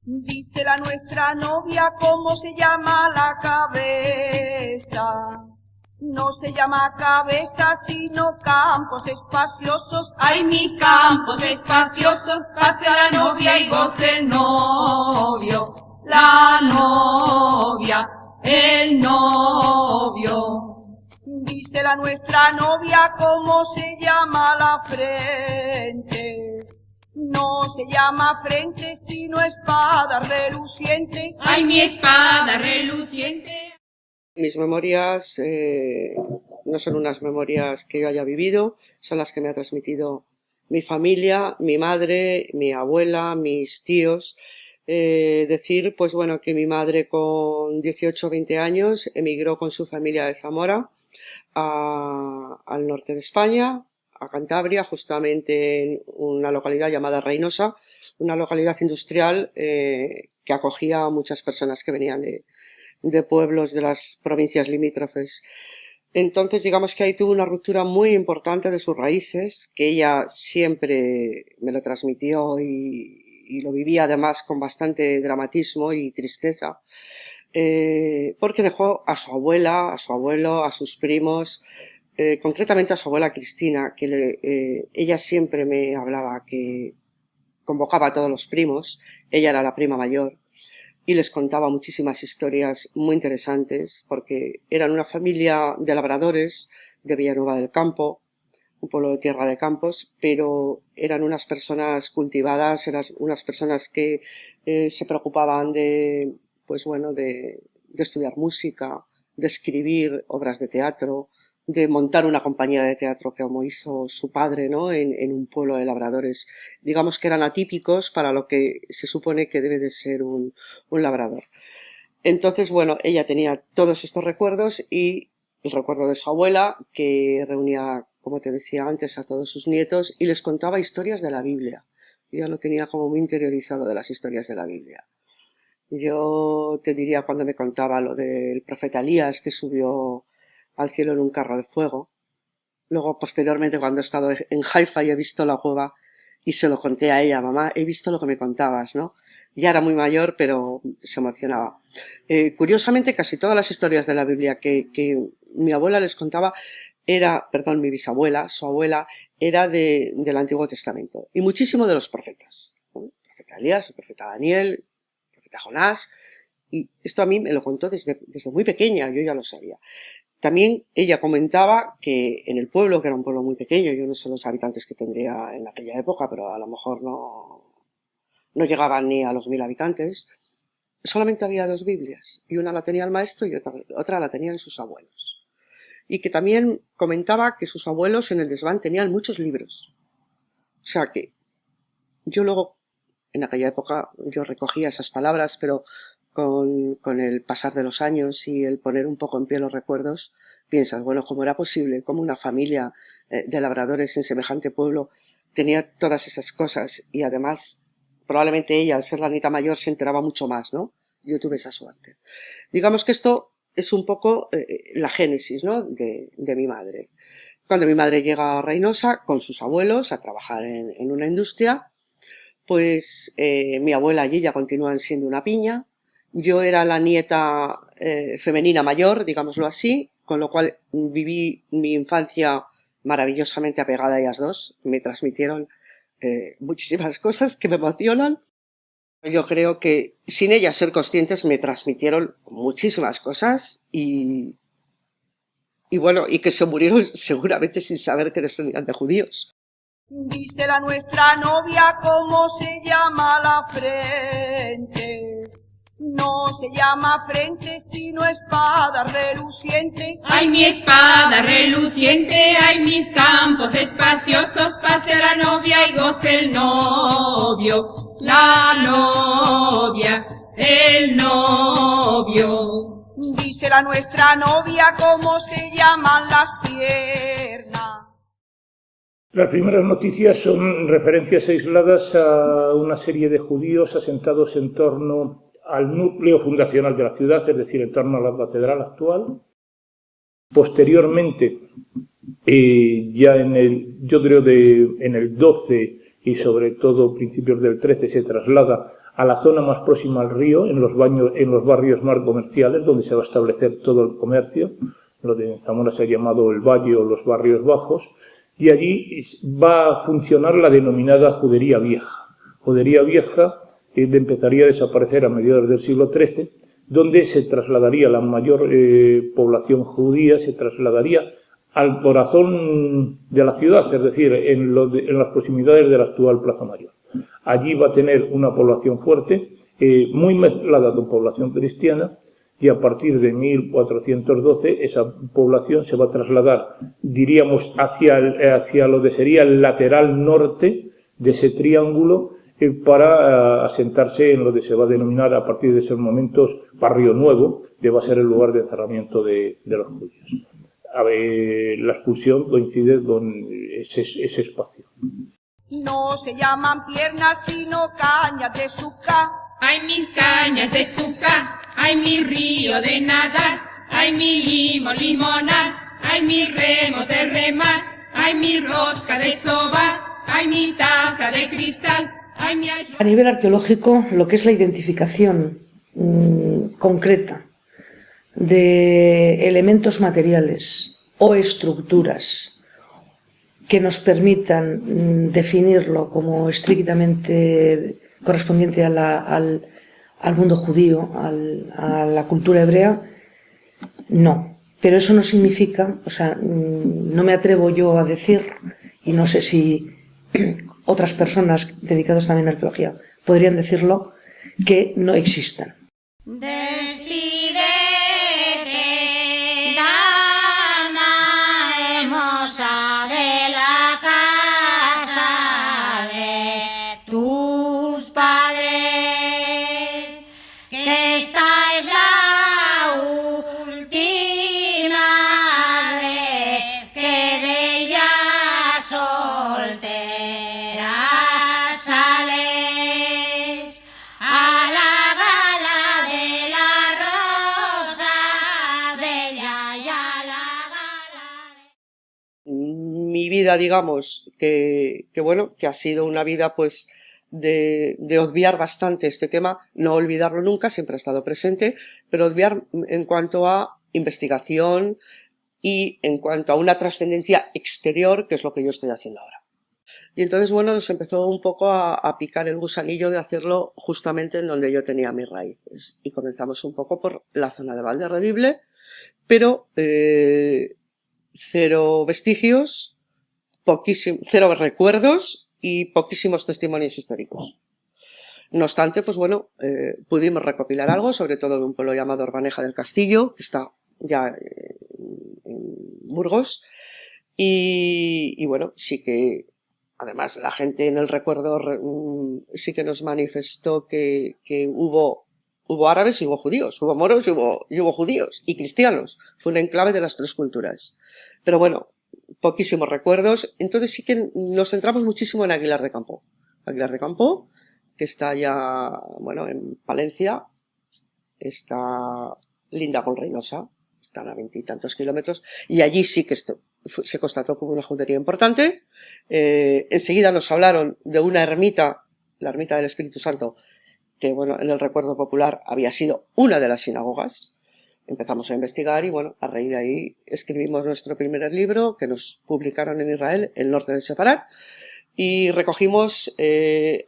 Dice la nuestra novia cómo se llama la cabeza. No se llama cabeza, sino campos espaciosos. Ay, mis campos espaciosos, pase la novia y goce el novio. La novia, el novio. Dice la nuestra novia cómo se llama la frente. No se llama frente, sino espada reluciente. Ay, mi espada reluciente. Mis memorias no son unas memorias que yo haya vivido, son las que me ha transmitido mi familia, mi madre, mi abuela, mis tíos. Decir, pues bueno, que mi madre con 18 o 20 años emigró con su familia de Zamora al norte de España, a Cantabria, justamente en una localidad llamada Reinosa, una localidad industrial que acogía a muchas personas que venían de pueblos de las provincias limítrofes. Entonces, digamos que ahí tuvo una ruptura muy importante de sus raíces, que ella siempre me lo transmitió y lo vivía además con bastante dramatismo y tristeza, porque dejó a su abuela, a su abuelo, a sus primos, concretamente a su abuela Cristina, que ella siempre me hablaba que convocaba a todos los primos, ella era la prima mayor, y les contaba muchísimas historias muy interesantes, porque eran una familia de labradores de Villanueva del Campo, un pueblo de Tierra de Campos, pero eran unas personas cultivadas, eran unas personas que se preocupaban pues bueno, de estudiar música, de escribir obras de teatro, de montar una compañía de teatro como hizo su padre, ¿no? En un pueblo de labradores. Digamos que eran atípicos para lo que se supone que debe de ser un labrador. Entonces, bueno, ella tenía todos estos recuerdos y el recuerdo de su abuela, que reunía, como te decía antes, a todos sus nietos y les contaba historias de la Biblia. Ella lo tenía como muy interiorizado de las historias de la Biblia. Yo te diría cuando me contaba lo del profeta Elías que subió al cielo en un carro de fuego. Luego, posteriormente, cuando he estado en Haifa y he visto la cueva y se lo conté a ella, mamá, he visto lo que me contabas, ¿no? Ya era muy mayor, pero se emocionaba. Curiosamente, casi todas las historias de la Biblia que mi abuela les contaba mi bisabuela, su abuela, era del Antiguo Testamento. Y muchísimo de los profetas, ¿no? El profeta Elías, el profeta Daniel, el profeta Jonás. Y esto a mí me lo contó desde muy pequeña, yo ya lo sabía. También ella comentaba que en el pueblo, que era un pueblo muy pequeño, yo no sé los habitantes que tendría en aquella época, pero a lo mejor no llegaban ni a los 1000 habitantes, solamente había 2 Biblias, y una la tenía el maestro y otra la tenían sus abuelos. Y que también comentaba que sus abuelos en el desván tenían muchos libros. O sea que yo luego, en aquella época, yo recogía esas palabras, pero con el pasar de los años y el poner un poco en pie los recuerdos, piensas, bueno, ¿cómo era posible? ¿Cómo una familia de labradores en semejante pueblo tenía todas esas cosas? Y además, probablemente ella, al ser la nieta mayor, se enteraba mucho más, ¿no? Yo tuve esa suerte. Digamos que esto es un poco la génesis, ¿no? de mi madre. Cuando mi madre llega a Reinosa con sus abuelos a trabajar en una industria, pues mi abuela allí ya continúan siendo una piña. Yo era la nieta femenina mayor, digámoslo así, con lo cual viví mi infancia maravillosamente apegada a ellas dos. Me transmitieron muchísimas cosas que me emocionan. Yo creo que sin ellas ser conscientes me transmitieron muchísimas cosas y bueno, y que se murieron seguramente sin saber que descendían de judíos. Dice la nuestra novia cómo se llama la frente. No se llama frente, sino espada reluciente. Ay, mi espada reluciente, ay, mis campos espaciosos, pase la novia y goce el novio. La novia, el novio. Dice la nuestra novia cómo se llaman las piernas. Las primeras noticias son referencias aisladas a una serie de judíos asentados en torno al núcleo fundacional de la ciudad, es decir, en torno a la catedral actual. Posteriormente, ya en el 12 y sobre todo principios del XIII se traslada a la zona más próxima al río, en los barrios más comerciales, donde se va a establecer todo el comercio. Lo de Zamora se ha llamado el Valle o los barrios bajos, y allí va a funcionar la denominada judería vieja. Judería vieja empezaría a desaparecer a mediados del siglo XIII, donde se trasladaría la mayor población judía, se trasladaría al corazón de la ciudad, es decir, en las proximidades de la actual Plaza Mayor. Allí va a tener una población fuerte, muy mezclada con población cristiana, y a partir de 1412 esa población se va a trasladar, diríamos, hacia lo que sería el lateral norte de ese triángulo, para asentarse en lo que se va a denominar a partir de esos momentos Barrio Nuevo, que va a ser el lugar de encerramiento de los judíos. La expulsión coincide con ese espacio. No se llaman piernas sino cañas de azúcar. Ay, mis cañas de azúcar, ay, mi río de nadar, ay, mi limo limonar, ay, mi remo de remar, ay, mi rosca de sobar, ay, mi taza de cristal, ay, mi... A nivel arqueológico, lo que es la identificación concreta de elementos materiales o estructuras que nos permitan definirlo como estrictamente correspondiente al mundo judío, a la cultura hebrea, no. Pero eso no significa, o sea, no me atrevo yo a decir, y no sé si otras personas dedicadas también a la arqueología podrían decirlo, que no existan. Despídete, dama hermosa de la casa de tus padres, que esta es la última vez que de ella soltera sales a la gala de la rosa bella y a la gala de... Mi vida, digamos, que ha sido una vida pues de obviar bastante este tema, no olvidarlo nunca, siempre ha estado presente, pero obviar en cuanto a investigación y en cuanto a una trascendencia exterior, que es lo que yo estoy haciendo ahora. Y entonces, bueno, nos empezó un poco a picar el gusanillo de hacerlo justamente en donde yo tenía mis raíces. Y comenzamos un poco por la zona de Valderredible, pero cero vestigios, cero recuerdos y poquísimos testimonios históricos. No obstante, pues bueno, pudimos recopilar algo, sobre todo de un pueblo llamado Orbaneja del Castillo, que está ya en Burgos, y bueno, sí que además la gente en el recuerdo sí que nos manifestó que hubo árabes y hubo judíos, hubo moros y hubo judíos y cristianos. Fue un enclave de las tres culturas. Pero bueno, poquísimos recuerdos. Entonces sí que nos centramos muchísimo en Aguilar de Campoo. Aguilar de Campoo, que está ya, bueno, en Palencia, está linda con Reynosa, están a 20 y tantos kilómetros, y allí sí que se constató como una judería importante. Enseguida nos hablaron de una ermita, la ermita del Espíritu Santo, que bueno, en el recuerdo popular había sido una de las sinagogas. Empezamos a investigar y bueno, a raíz de ahí escribimos nuestro primer libro, que nos publicaron en Israel, El norte de Separat, y recogimos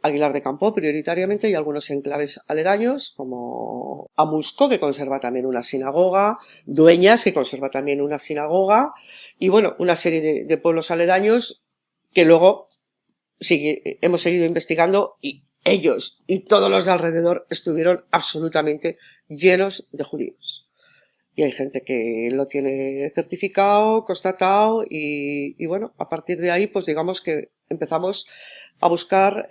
Aguilar de Campoo prioritariamente y algunos enclaves aledaños, como Amusco, que conserva también una sinagoga, Dueñas, que conserva también una sinagoga, y bueno, una serie de pueblos aledaños que luego hemos seguido investigando, y ellos y todos los de alrededor estuvieron absolutamente llenos de judíos. Y hay gente que lo tiene certificado, constatado, y bueno, a partir de ahí, pues digamos que empezamos a buscar,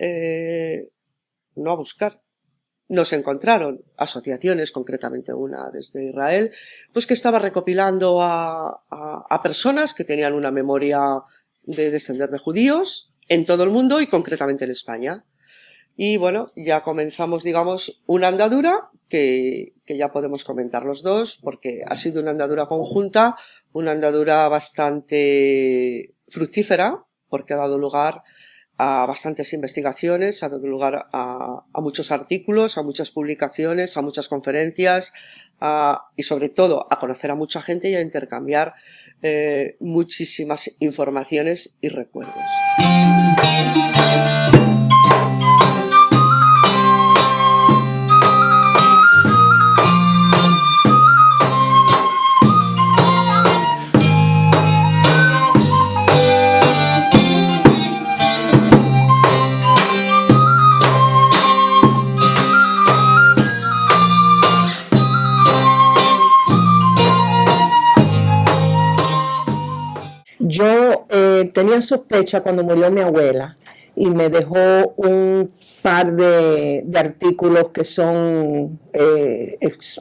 nos encontraron asociaciones, concretamente una desde Israel, pues que estaba recopilando a personas que tenían una memoria de descender de judíos en todo el mundo y concretamente en España. Y bueno, ya comenzamos, digamos, una andadura que ya podemos comentar los dos, porque ha sido una andadura conjunta, una andadura bastante fructífera, porque ha dado lugar a bastantes investigaciones, ha dado lugar a muchos artículos, a muchas publicaciones, a muchas conferencias, y sobre todo a conocer a mucha gente y a intercambiar muchísimas informaciones y recuerdos. Yo tenía sospecha cuando murió mi abuela y me dejó un par de artículos que son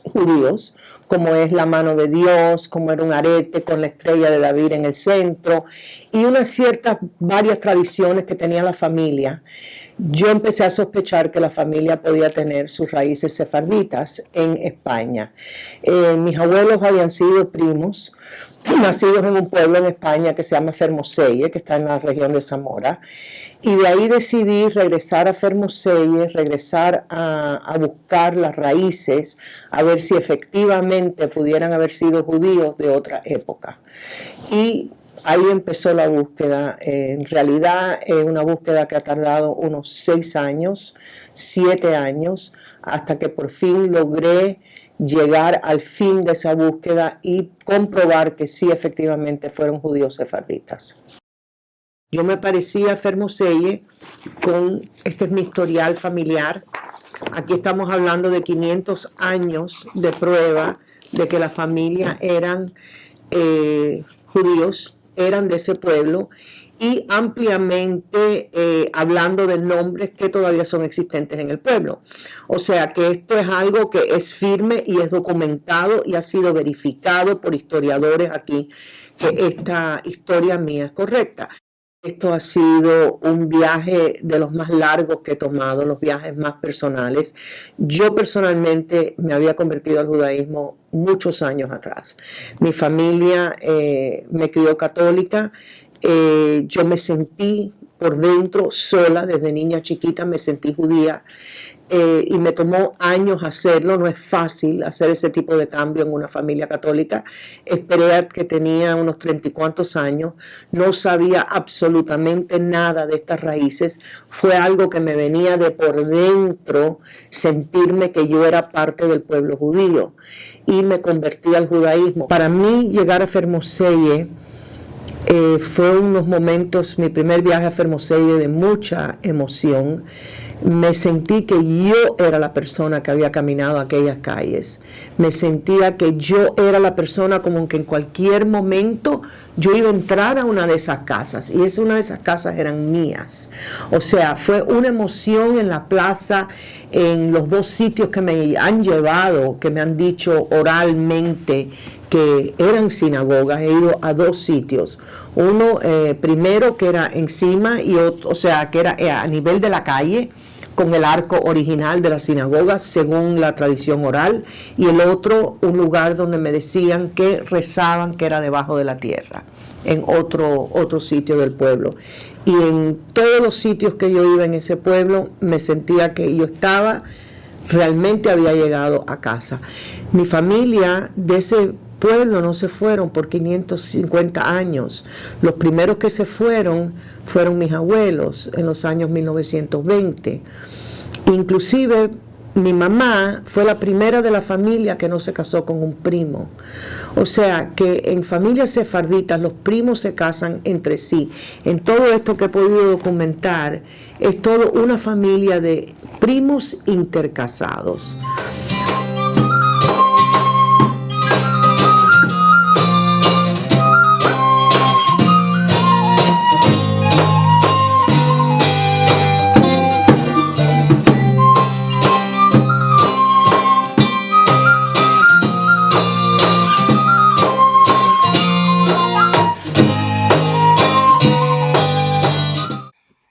judíos, como es la mano de Dios, como era un arete con la estrella de David en el centro, y varias tradiciones que tenía la familia. Yo empecé a sospechar que la familia podía tener sus raíces sefarditas en España. Mis abuelos habían sido primos, nacidos en un pueblo en España que se llama Fermoselle, que está en la región de Zamora, y de ahí decidí regresar a Fermoselle, regresar a buscar las raíces, a ver si efectivamente pudieran haber sido judíos de otra época. Y ahí empezó la búsqueda. En realidad es una búsqueda que ha tardado unos 6 años, 7 años, hasta que por fin logré llegar al fin de esa búsqueda y comprobar que sí efectivamente fueron judíos sefarditas. Yo me parecía a Fermoselle este es mi historial familiar. Aquí estamos hablando de 500 años de prueba de que la familia eran judíos, eran de ese pueblo, y ampliamente hablando de nombres que todavía son existentes en el pueblo. O sea que esto es algo que es firme y es documentado y ha sido verificado por historiadores aquí, que esta historia mía es correcta. Esto ha sido un viaje de los más largos que he tomado, los viajes más personales. Yo personalmente me había convertido al judaísmo muchos años atrás. Mi familia me crió católica. Yo me sentí por dentro sola, desde niña chiquita me sentí judía, y me tomó años hacerlo. No es fácil hacer ese tipo de cambio en una familia católica. Esperé a que tenía unos 30 y cuantos años, no sabía absolutamente nada de estas raíces. Fue algo que me venía de por dentro, sentirme que yo era parte del pueblo judío, y me convertí al judaísmo. Para mí llegar a Fermoselle fue unos momentos, mi primer viaje a Fermoselle, de mucha emoción. Me sentí que yo era la persona que había caminado aquellas calles. Me sentía que yo era la persona como que en cualquier momento yo iba a entrar a una de esas casas, y una de esas casas eran mías. O sea, fue una emoción en la plaza, en los 2 sitios que me han llevado, que me han dicho oralmente que eran sinagogas. He ido a 2 sitios. Uno primero que era encima, y otro, o sea, que era a nivel de la calle, con el arco original de la sinagoga, según la tradición oral, y el otro, un lugar donde me decían que rezaban, que era debajo de la tierra, en otro sitio del pueblo. Y en todos los sitios que yo iba en ese pueblo, me sentía que yo realmente había llegado a casa. Mi familia de ese pueblo no se fueron por 550 años. Los primeros que se fueron mis abuelos en los años 1920. Inclusive mi mamá fue la primera de la familia que no se casó con un primo. O sea que en familias sefarditas los primos se casan entre sí. En todo esto que he podido documentar, es todo una familia de primos intercasados.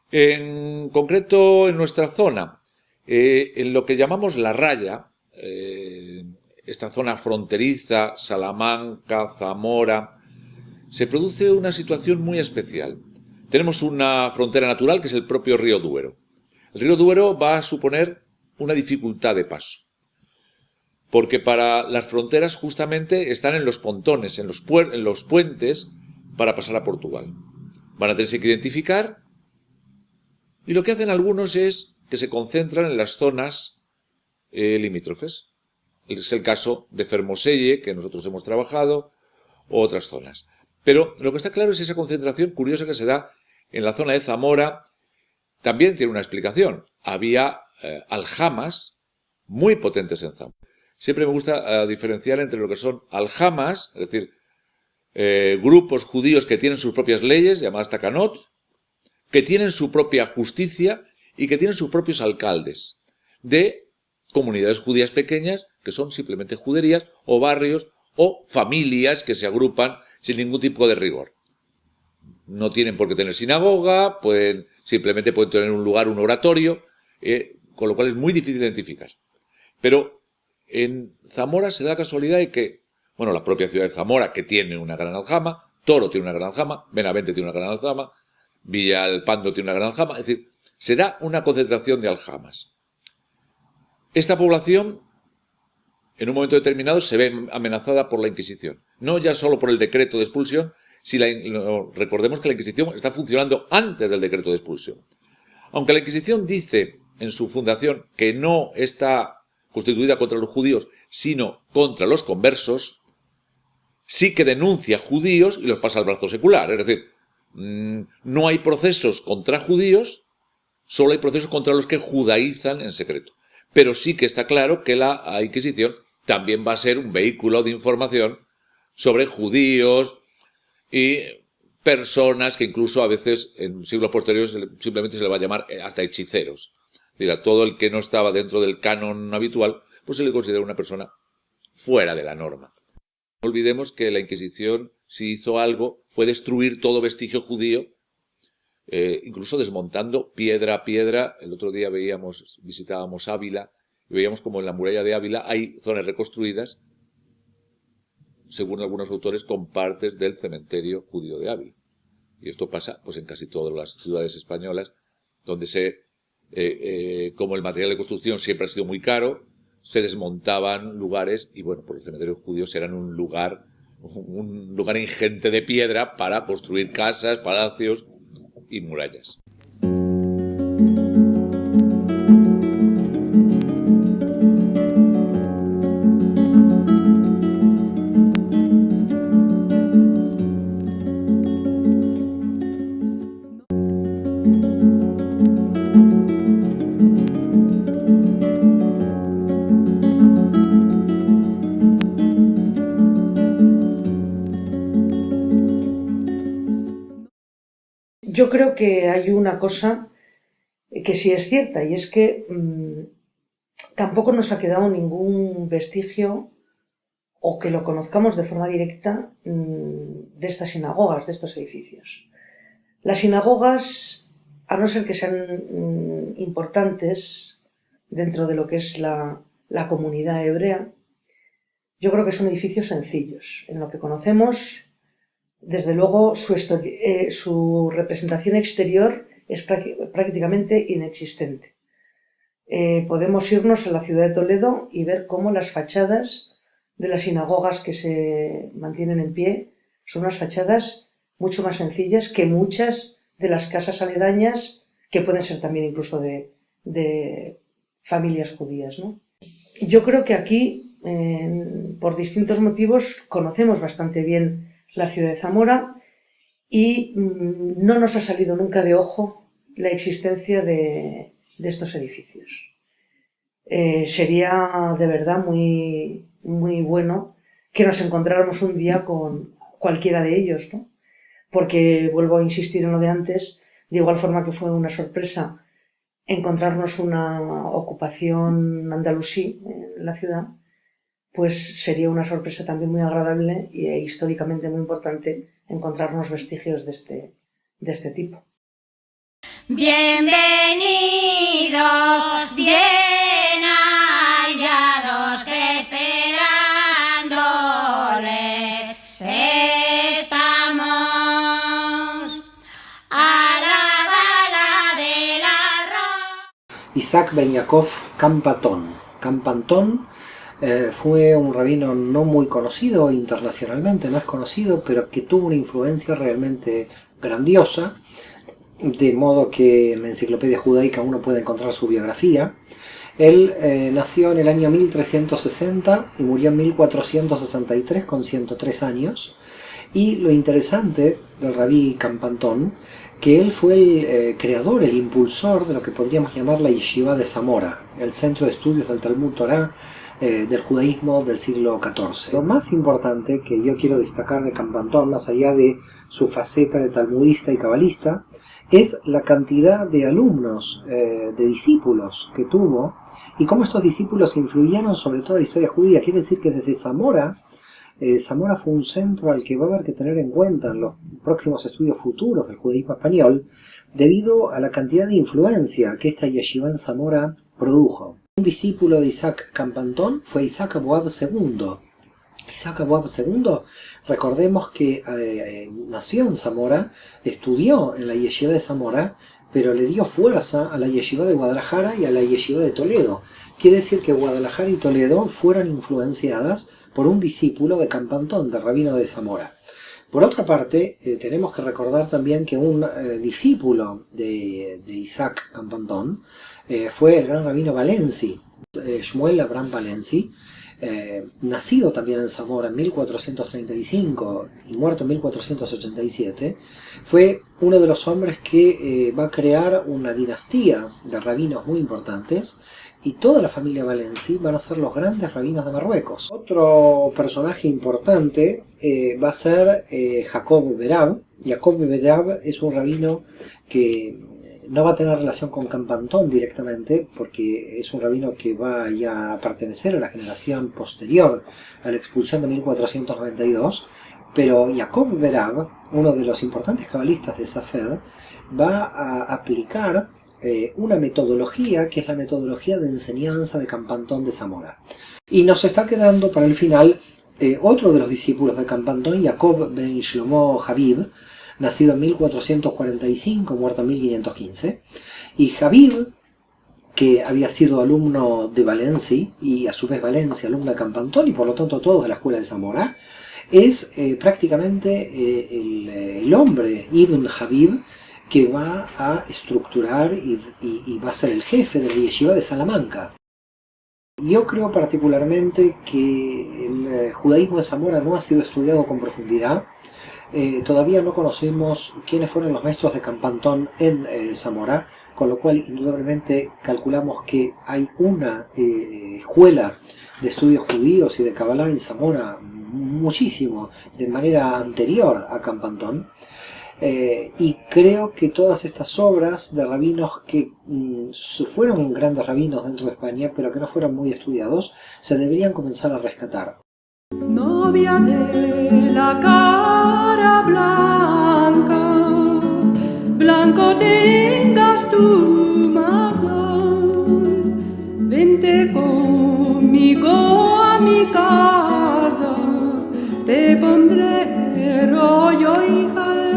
En concreto, en nuestra zona, en lo que llamamos La Raya, esta zona fronteriza, Salamanca, Zamora, se produce una situación muy especial, tenemos una frontera natural que es el propio río Duero. El río Duero va a suponer una dificultad de paso, porque para las fronteras justamente están en los pontones, en los puentes para pasar a Portugal. Van a tenerse que identificar y lo que hacen algunos es que se concentran en las zonas limítrofes. Es el caso de Fermoselle, que nosotros hemos trabajado, u otras zonas. Pero lo que está claro es esa concentración curiosa que se da en la zona de Zamora. También tiene una explicación. Había aljamas muy potentes en Zamora. Siempre me gusta diferenciar entre lo que son aljamas, es decir, grupos judíos que tienen sus propias leyes, llamadas takanot, que tienen su propia justicia y que tienen sus propios alcaldes, de comunidades judías pequeñas, que son simplemente juderías, o barrios, o familias que se agrupan sin ningún tipo de rigor. No tienen por qué tener sinagoga, simplemente pueden tener un lugar, un oratorio, con lo cual es muy difícil identificar. Pero en Zamora se da la casualidad de que, bueno, la propia ciudad de Zamora, que tiene una gran aljama, Toro tiene una gran aljama, Benavente tiene una gran aljama, Villalpando tiene una gran aljama, es decir, se da una concentración de aljamas. Esta población, en un momento determinado, se ve amenazada por la Inquisición. No ya solo por el decreto de expulsión, recordemos que la Inquisición está funcionando antes del decreto de expulsión. Aunque la Inquisición dice en su fundación que no está constituida contra los judíos, sino contra los conversos, sí que denuncia judíos y los pasa al brazo secular. Es decir, no hay procesos contra judíos, solo hay procesos contra los que judaizan en secreto. Pero sí que está claro que la Inquisición también va a ser un vehículo de información sobre judíos y personas que incluso a veces en siglos posteriores simplemente se le va a llamar hasta hechiceros. Diga, todo el que no estaba dentro del canon habitual, pues se le considera una persona fuera de la norma. No olvidemos que la Inquisición, si hizo algo, fue destruir todo vestigio judío, incluso desmontando piedra a piedra. El otro día visitábamos Ávila, y veíamos como en la muralla de Ávila hay zonas reconstruidas, según algunos autores, con partes del cementerio judío de Ávila. Y esto pasa pues en casi todas las ciudades españolas, donde como el material de construcción siempre ha sido muy caro, se desmontaban lugares y bueno, pues los cementerios judíos eran un lugar ingente de piedra para construir casas, palacios y murallas. Yo creo que hay una cosa que sí es cierta, y es que tampoco nos ha quedado ningún vestigio, o que lo conozcamos de forma directa, de estas sinagogas, de estos edificios. Las sinagogas, a no ser que sean importantes dentro de lo que es la comunidad hebrea, yo creo que son edificios sencillos. En lo que conocemos, desde luego, su representación exterior es prácticamente inexistente. Podemos irnos a la ciudad de Toledo y ver cómo las fachadas de las sinagogas que se mantienen en pie son unas fachadas mucho más sencillas que muchas de las casas aledañas, que pueden ser también incluso de familias judías, ¿no? Yo creo que aquí, por distintos motivos, conocemos bastante bien la ciudad de Zamora y no nos ha salido nunca de ojo la existencia de estos edificios. Sería de verdad muy, muy bueno que nos encontráramos un día con cualquiera de ellos, ¿no? Porque, vuelvo a insistir en lo de antes, de igual forma que fue una sorpresa encontrarnos una ocupación andalusí en la ciudad, pues sería una sorpresa también muy agradable e históricamente muy importante encontrarnos vestigios de este tipo. Bienvenidos, bien hallados, que esperándoles estamos. Isaac ben Yaakov Kampantón. Kampantón fue un rabino no muy conocido internacionalmente, no es conocido, pero que tuvo una influencia realmente grandiosa, de modo que en la Enciclopedia Judaica uno puede encontrar su biografía. Él nació en el año 1360 y murió en 1463 con 103 años. Y lo interesante del rabí Kampantón, que él fue el creador, el impulsor de lo que podríamos llamar la Yeshiva de Zamora, el centro de estudios del Talmud Torá del judaísmo del siglo XIV. Lo más importante que yo quiero destacar de Kampantón, más allá de su faceta de talmudista y cabalista, es la cantidad de alumnos, de discípulos que tuvo, y cómo estos discípulos influyeron sobre toda la historia judía. Quiere decir que desde Zamora, Zamora fue un centro al que va a haber que tener en cuenta en los próximos estudios futuros del judaísmo español, debido a la cantidad de influencia que esta yeshiva en Zamora produjo. Un discípulo de Isaac Kampantón fue Isaac Aboab II. Isaac Aboab II, recordemos que nació en Zamora, estudió en la yeshiva de Zamora, pero le dio fuerza a la yeshiva de Guadalajara y a la yeshiva de Toledo. Quiere decir que Guadalajara y Toledo fueron influenciadas por un discípulo de Kampantón, del rabino de Zamora. Por otra parte, tenemos que recordar también que un discípulo de Isaac Kampantón fue el gran rabino Valensi, Shmuel Abraham Valensi, nacido también en Zamora en 1435 y muerto en 1487, fue uno de los hombres que va a crear una dinastía de rabinos muy importantes, y toda la familia Valensi van a ser los grandes rabinos de Marruecos. Otro personaje importante va a ser Jacob Berab. Jacob Berab es un rabino que no va a tener relación con Kampantón directamente, porque es un rabino que va ya a pertenecer a la generación posterior a la expulsión de 1492, pero Jacob Berab, uno de los importantes cabalistas de Safed, va a aplicar una metodología que es la metodología de enseñanza de Kampantón de Zamora. Y nos está quedando para el final otro de los discípulos de Kampantón, Jacob ben Shlomo Habib, nacido en 1445, muerto en 1515, y Habib, que había sido alumno de Valensi, y a su vez Valencia alumno de Kampantón, y por lo tanto todos de la escuela de Zamora, es prácticamente el hombre, Ibn Habib, que va a estructurar y va a ser el jefe de la yeshiva de Salamanca. Yo creo particularmente que el judaísmo de Zamora no ha sido estudiado con profundidad. Todavía no conocemos quiénes fueron los maestros de Kampantón en Zamora, con lo cual indudablemente calculamos que hay una escuela de estudios judíos y de Kabbalah en Zamora muchísimo de manera anterior a Kampantón. Y creo que todas estas obras de rabinos que fueron grandes rabinos dentro de España, pero que no fueron muy estudiados, se deberían comenzar a rescatar. Novia de la cara blanca, blanco tengas tu masa, vente conmigo a mi casa, te pondré rollo y jal.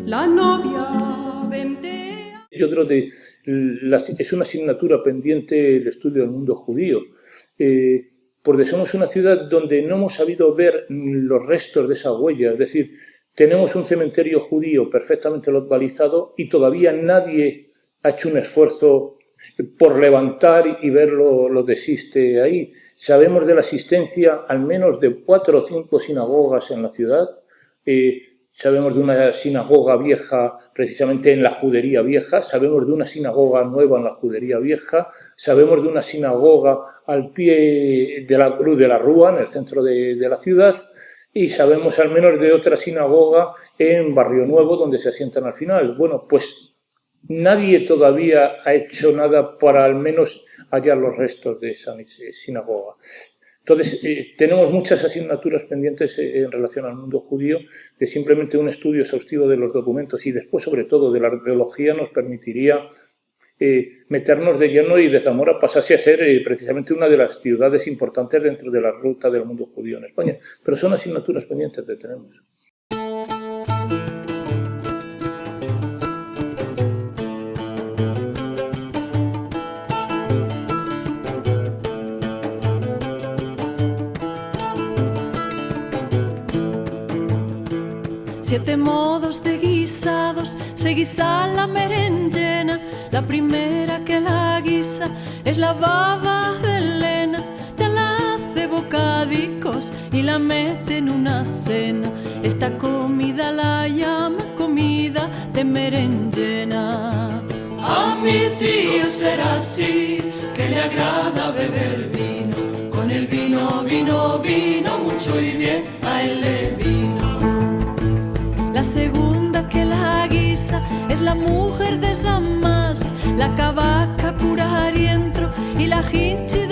La novia vente. Yo creo que es una asignatura pendiente el estudio del mundo judío, porque somos una ciudad donde no hemos sabido ver los restos de esa huella. Es decir, tenemos un cementerio judío perfectamente localizado y todavía nadie ha hecho un esfuerzo por levantar y ver lo que existe ahí. Sabemos de la existencia al menos de 4 o 5 sinagogas en la ciudad. Sabemos de una sinagoga vieja precisamente en la Judería Vieja, sabemos de una sinagoga nueva en la Judería Vieja, sabemos de una sinagoga al pie de la Cruz de la Rúa, en el centro de la ciudad, y sabemos al menos de otra sinagoga en Barrio Nuevo, donde se asientan al final. Bueno, pues nadie todavía ha hecho nada para al menos hallar los restos de esa sinagoga. Entonces, tenemos muchas asignaturas pendientes en relación al mundo judío, que simplemente un estudio exhaustivo de los documentos y después, sobre todo, de la arqueología nos permitiría meternos de lleno y de Zamora pasase a ser precisamente una de las ciudades importantes dentro de la ruta del mundo judío en España. Pero son asignaturas pendientes que tenemos. 7 modos de guisados, se guisa la merengena. La primera que la guisa es la baba de Elena. Ya la hace bocadicos y la mete en una cena. Esta comida la llama comida de merengena. A mi tío será así, que le agrada beber vino. Con el vino, vino, vino, mucho y bien a él le vino. La segunda que la guisa es la mujer de Samás, la cavaca pura arientro y la hinchi de